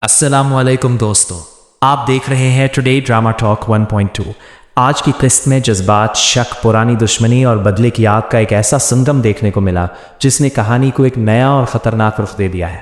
السلام علیکم دوستو، آپ دیکھ رہے ہیں ٹوڈے ڈراما ٹاک 1.2۔ آج کی قسط میں جذبات، شک، پرانی دشمنی اور بدلے کی آگ کا ایک ایسا سنگم دیکھنے کو ملا جس نے کہانی کو ایک نیا اور خطرناک رخ دے دیا ہے۔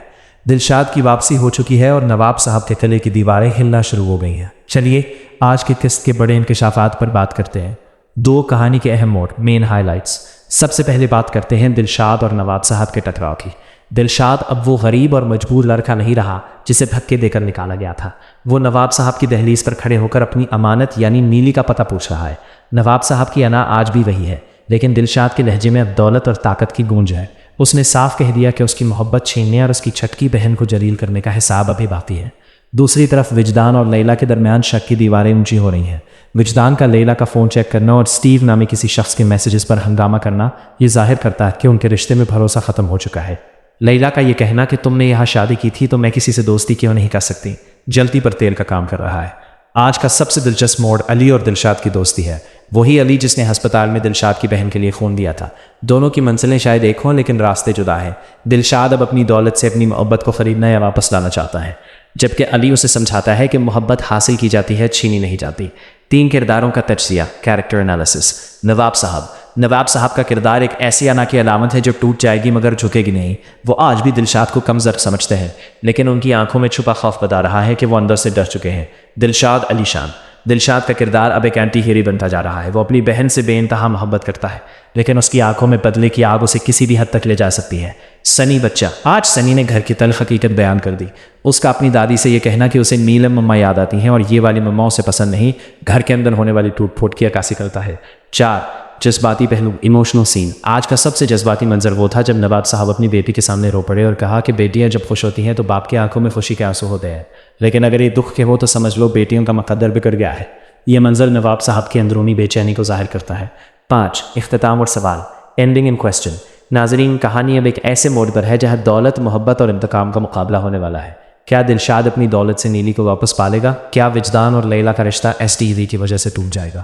دلشاد کی واپسی ہو چکی ہے اور نواب صاحب کے قلعے کی دیواریں ہلنا شروع ہو گئی ہیں۔ چلیے آج کی قسط کے بڑے انکشافات پر بات کرتے ہیں۔ دو کہانی کے اہم موڑ، مین ہائی لائٹس۔ سب سے پہلے بات کرتے ہیں دلشاد اور نواب صاحب کے ٹکراؤ کی۔ دلشاد اب وہ غریب اور مجبور لڑکا نہیں رہا جسے دھکے دے کر نکالا گیا تھا۔ وہ نواب صاحب کی دہلیز پر کھڑے ہو کر اپنی امانت یعنی نیلی کا پتہ پوچھ رہا ہے۔ نواب صاحب کی انا آج بھی وہی ہے، لیکن دلشاد کے لہجے میں اب دولت اور طاقت کی گونج ہے۔ اس نے صاف کہہ دیا کہ اس کی محبت چھیننے اور اس کی چھٹکی بہن کو جلیل کرنے کا حساب ابھی باقی ہے۔ دوسری طرف وجدان اور لیلا کے درمیان شک کی دیواریں اونچی ہو رہی ہیں۔ وجدان کا لیلا کا فون چیک کرنا اور اسٹیو نامی کسی شخص کے میسیجز پر ہنگامہ کرنا یہ ظاہر کرتا ہے کہ ان کے رشتے میں بھروسہ ختم ہو چکا ہے۔ لیلا کا یہ کہنا کہ تم نے یہاں شادی کی تھی تو میں کسی سے دوستی کیوں نہیں کر سکتی، جلتی پر تیل کا کام کر رہا ہے۔ آج کا سب سے دلچسپ موڑ علی اور دلشاد کی دوستی ہے۔ وہی علی جس نے ہسپتال میں دلشاد کی بہن کے لیے خون دیا تھا۔ دونوں کی منزلیں شاید ایک ہوں لیکن راستے جدا ہیں۔ دلشاد اب اپنی دولت سے اپنی محبت کو خریدنا یا واپس لانا چاہتا ہے، جبکہ علی اسے سمجھاتا ہے کہ محبت حاصل کی جاتی ہے، چھینی نہیں جاتی۔ تین کرداروں کا تجزیہ، کیریکٹر انالیسس۔ نواب صاحب کا کردار ایک ایسی انا کی علامت ہے جو ٹوٹ جائے گی مگر جھکے گی نہیں۔ وہ آج بھی دلشاد کو کمزور سمجھتے ہیں، لیکن ان کی آنکھوں میں چھپا خوف بتا رہا ہے کہ وہ اندر سے ڈر چکے ہیں۔ علی شان۔ دلشاد کا کردار اب ایک اینٹی ہیرو بنتا جا رہا ہے۔ وہ اپنی بہن سے بے انتہا محبت کرتا ہے، لیکن اس کی آنکھوں میں بدلے کی آگ اسے کسی بھی حد تک لے جا سکتی ہے۔ سنی بچہ۔ آج سنی نے گھر کی تلخ حقیقت بیان کر دی۔ اس کا اپنی دادی سے یہ کہنا کہ اسے نیلم مما یاد آتی ہیں اور یہ والی مما اسے پسند نہیں، گھر کے اندر ہونے والی ٹوٹ پھوٹ کی عکاسی کرتا ہے۔ جذباتی پہلو، ایموشنل سین۔ آج کا سب سے جذباتی منظر وہ تھا جب نواب صاحب اپنی بیٹی کے سامنے رو پڑے اور کہا کہ بیٹیاں جب خوش ہوتی ہیں تو باپ کی آنکھوں میں خوشی کے آنسو ہوتے ہیں، لیکن اگر یہ دکھ کے ہو تو سمجھ لو بیٹیوں کا مقدر بگڑ گیا ہے۔ یہ منظر نواب صاحب کی اندرونی بے چینی کو ظاہر کرتا ہے۔ 5 اختتام اور سوال، اینڈنگ ان کوسچن۔ ناظرین، کہانی اب ایک ایسے موڑ پر ہے جہاں دولت، محبت اور انتقام کا مقابلہ ہونے والا ہے۔ کیا دلشاد اپنی دولت سے نیلی کو واپس پالے گا؟ کیا وجدان اور لیلا کا رشتہ STV کی وجہ سے ٹوٹ جائے گا؟